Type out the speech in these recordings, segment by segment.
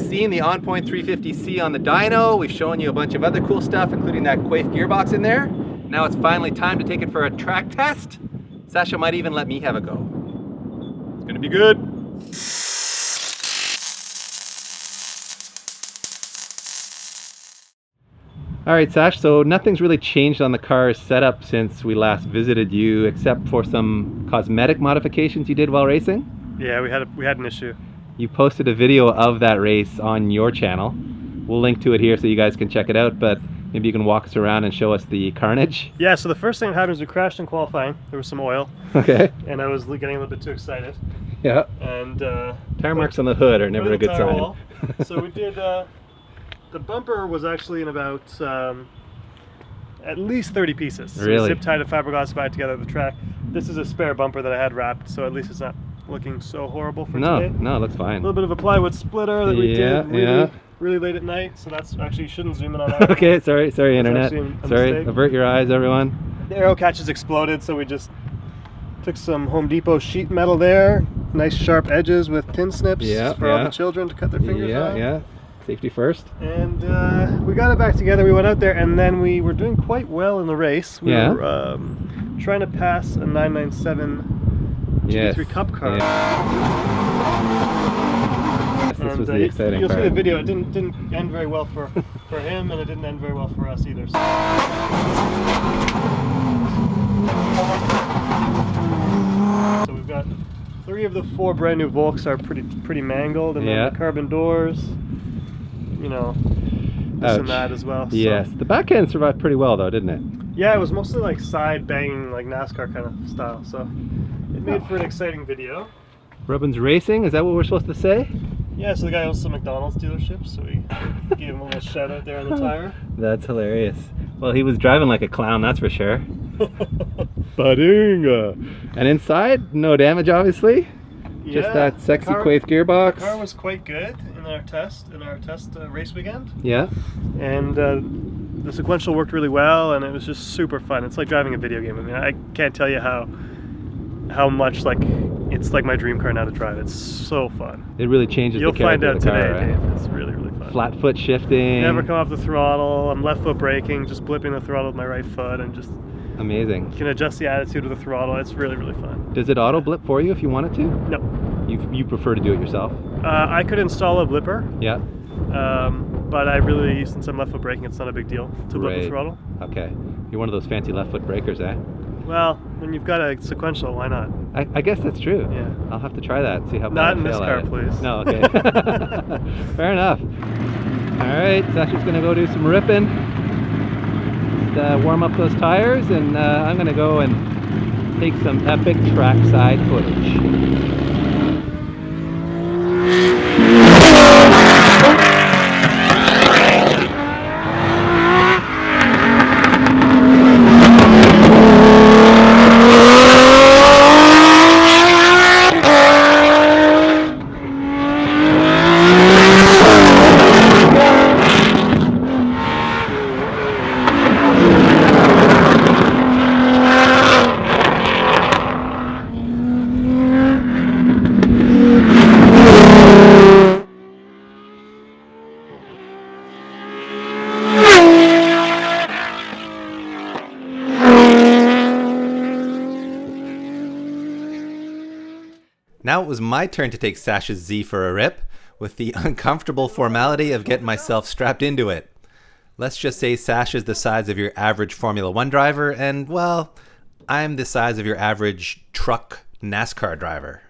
seen the OnPoint 350Z on the dyno. We've shown you a bunch of other cool stuff, including that Quaife gearbox in there. Now it's finally time to take it for a track test. Sasha might even let me have a go. It's gonna be good. All right, Sash, so nothing's really changed on the car's setup since we last visited you, except for some cosmetic modifications you did while racing? Yeah, we had an issue. You posted a video of that race on your channel. We'll link to it here so you guys can check it out, but maybe you can walk us around and show us the carnage. Yeah, so the first thing that happened is we crashed in qualifying. There was some oil. Okay. And I was getting a little bit too excited. Yeah. And tire marks on the hood are never a good sign. So we did, the bumper was actually in about at least 30 pieces. So really? Zip tied and fiberglass back together at the track. This is a spare bumper that I had wrapped, so at least it's not looking so horrible for today. No, it looks fine. A little bit of a plywood splitter that we did really late at night, so that's actually, you shouldn't zoom in on that. Okay, sorry internet. Sorry, mistake. Avert your eyes, everyone. The aero catches exploded, so we just took some Home Depot sheet metal there. Nice sharp edges with tin snips for all the children to cut their fingers on. Yeah. Safety first. And we got it back together. We went out there, and then we were doing quite well in the race. We were trying to pass a 997 GT3 Cup car. Yes, this was the exciting You'll part. see the video. It didn't end very well for him, and it didn't end very well for us either. So we've got 3 of the 4 brand new Volks are pretty mangled, and then the carbon doors, you know, this and that as well. Yes, so. The back end survived pretty well though, didn't it? Yeah, it was mostly like side banging, like NASCAR kind of style, so it made for an exciting video. Rubbin's Racing, is that what we're supposed to say? Yeah, so the guy owns some McDonald's dealerships, so we gave him a little shout out there on the tire. That's hilarious. Well, he was driving like a clown, that's for sure. Badinga! And inside, no damage obviously. Just that sexy Quaife gearbox. The car was quite good in our test race weekend. Yeah. And the sequential worked really well, and it was just super fun. It's like driving a video game. I mean, I can't tell you how much it's like my dream car now to drive. It's so fun. It really changes the character of the car. You'll find out today, right? Dave. It's really, really fun. Flat foot shifting. Never come off the throttle. I'm left foot braking, just blipping the throttle with my right foot, and just amazing. You can adjust the attitude of the throttle. It's really, really fun. Does it auto blip for you if you wanted to? No. You prefer to do it yourself? I could install a blipper. Yeah. But I really, since I'm left foot braking, it's not a big deal to blip the throttle. Okay. You're one of those fancy left foot brakers, eh? Well, when you've got a sequential, why not? I guess that's true. Yeah. I'll have to try that and see how not bad I feel at it. Not in this car, please. No, okay. Fair enough. Alright, Sasha's going to go do some ripping. Just warm up those tires, and I'm going to go and take some epic trackside footage. Now it was my turn to take Sasha's Z for a rip, with the uncomfortable formality of getting myself strapped into it. Let's just say Sasha's the size of your average Formula 1 driver, and, well, I'm the size of your average truck NASCAR driver.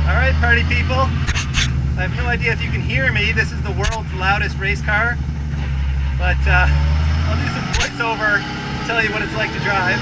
Alright, party people. I have no idea if you can hear me. This is the world's loudest race car. But I'll do some voiceover to tell you what it's like to drive.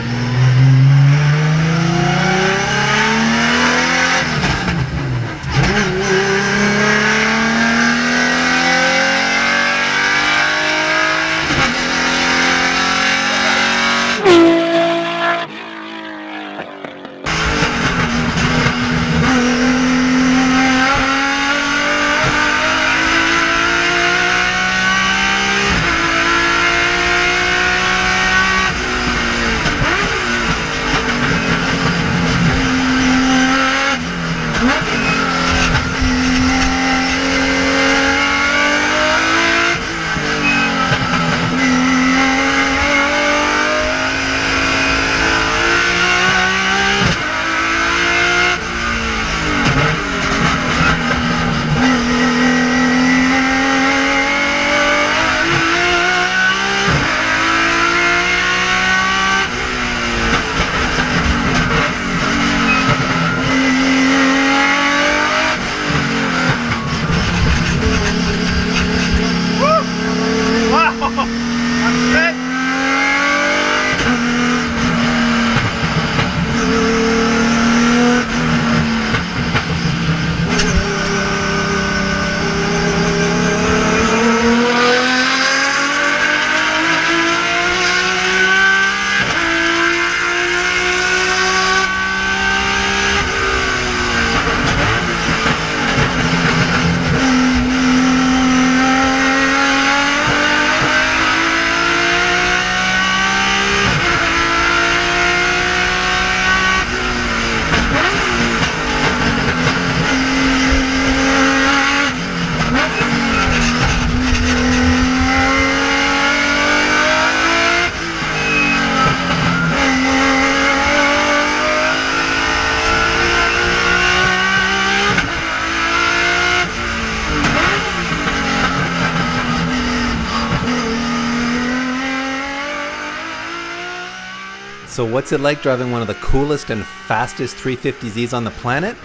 So what's it like driving one of the coolest and fastest 350Zs on the planet?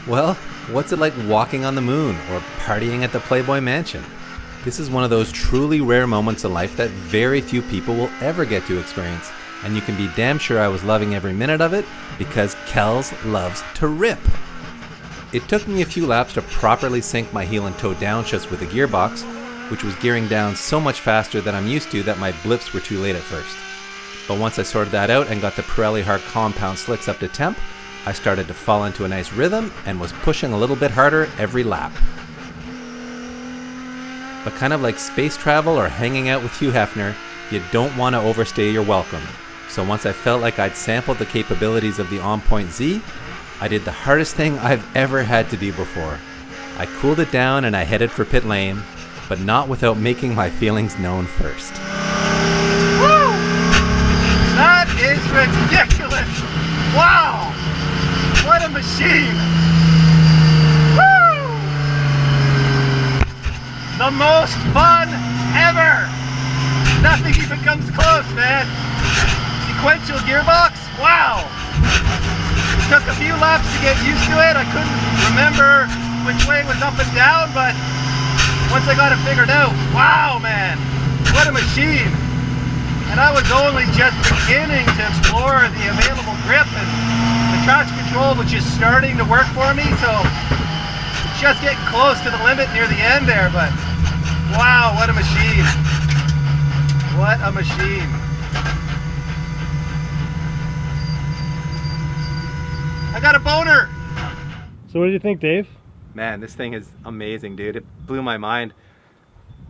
Well, what's it like walking on the moon or partying at the Playboy Mansion? This is one of those truly rare moments in life that very few people will ever get to experience, and you can be damn sure I was loving every minute of it because Kels loves to rip. It took me a few laps to properly sync my heel and toe downshifts with the gearbox, which was gearing down so much faster than I'm used to that my blips were too late at first. But once I sorted that out and got the Pirelli Hard compound slicks up to temp, I started to fall into a nice rhythm and was pushing a little bit harder every lap. But kind of like space travel or hanging out with Hugh Hefner, you don't want to overstay your welcome. So once I felt like I'd sampled the capabilities of the OnPoint Z, I did the hardest thing I've ever had to do before. I cooled it down and I headed for pit lane, but not without making my feelings known first. Woo! That is ridiculous! Wow! What a machine! Woo! The most fun ever! Nothing even comes close, man! Sequential gearbox? Wow! It took a few laps to get used to it. I couldn't remember which way was up and down, but once I got it figured out, wow, man! What a machine! And I was only just beginning to explore the available grip and the traction control, which is starting to work for me, so just getting close to the limit near the end there, but wow, what a machine. What a machine. I got a boner. So what do you think, Dave? Man, this thing is amazing, dude. It blew my mind.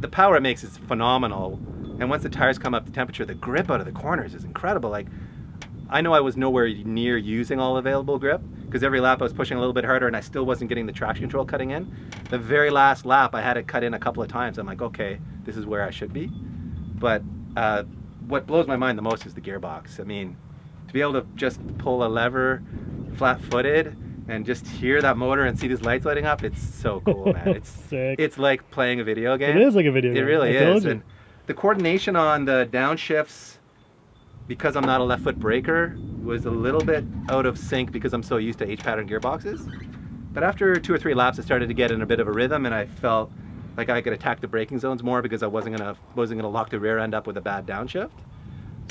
The power it makes is phenomenal. And once the tires come up to temperature, the grip out of the corners is incredible. Like, I know I was nowhere near using all available grip because every lap I was pushing a little bit harder and I still wasn't getting the traction control cutting in. The very last lap I had it cut in a couple of times. I'm like, okay, this is where I should be. But what blows my mind the most is the gearbox. I mean, to be able to just pull a lever flat-footed and just hear that motor and see these lights lighting up, it's so cool, man. It's Sick. It's like playing a video game. It is like a video game. It really I told is. you. And the coordination on the downshifts, because I'm not a left foot braker, was a little bit out of sync because I'm so used to H-pattern gearboxes. But after 2 or 3 laps, I started to get in a bit of a rhythm, and I felt like I could attack the braking zones more because I wasn't gonna lock the rear end up with a bad downshift.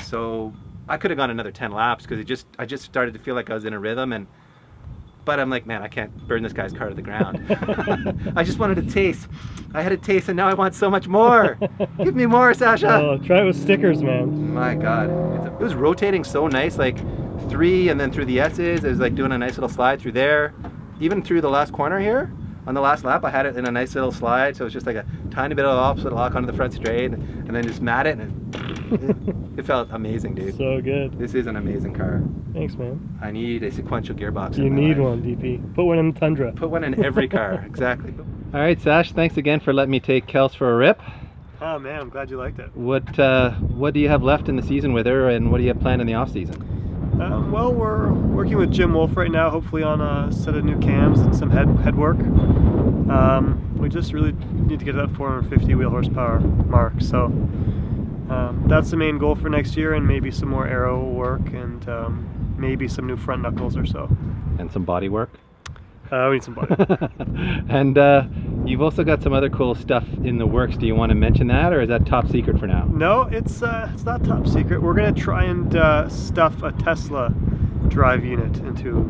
So I could have gone another 10 laps because I just started to feel like I was in a rhythm. But I'm like, man, I can't burn this guy's car to the ground. I just wanted a taste. I had a taste and now I want so much more. Give me more, Sasha. Oh, try it with stickers, man. My God. It was rotating so nice, like 3 and then through the S's. It was like doing a nice little slide through there. Even through the last corner here, on the last lap, I had it in a nice little slide. So it was just like a tiny bit of opposite lock onto the front straight and then just mat it. And it felt amazing, dude. So good. This is an amazing car. Thanks, man. I need a sequential gearbox. You in my need life. one, DP. Put one in the Tundra. Put one in every car, exactly. All right, Sash, thanks again for letting me take Kels for a rip. Oh man, I'm glad you liked it. What do you have left in the season with her, and what do you have planned in the off season? Well, we're working with Jim Wolf right now, hopefully on a set of new cams and some head work. We just really need to get to that 450 wheel horsepower mark, so that's the main goal for next year, and maybe some more aero work and maybe some new front knuckles or so. And some body work? We need some body. And you've also got some other cool stuff in the works. Do you want to mention that, or is that top secret for now? No, it's not top secret. We're gonna try and stuff a Tesla drive unit into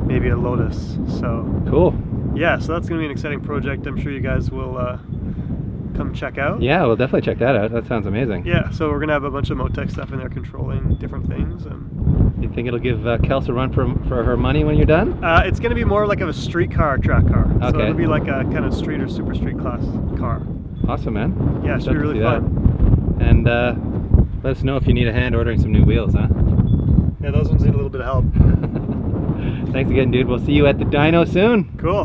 maybe a Lotus. So cool. Yeah, so that's gonna be an exciting project. I'm sure you guys will come check out. Yeah, we'll definitely check that out. That sounds amazing. Yeah, so we're gonna have a bunch of Motec stuff in there controlling different things. And you think it'll give Kels a run for her money when you're done? it's gonna be more like a street car, track car. Okay. So it'll be like a kind of street or super street class car. Awesome, man. Yeah, it should be really fun. And let us know if you need a hand ordering some new wheels, huh? Yeah, those ones need a little bit of help. Thanks again, dude. We'll see you at the dyno soon. Cool.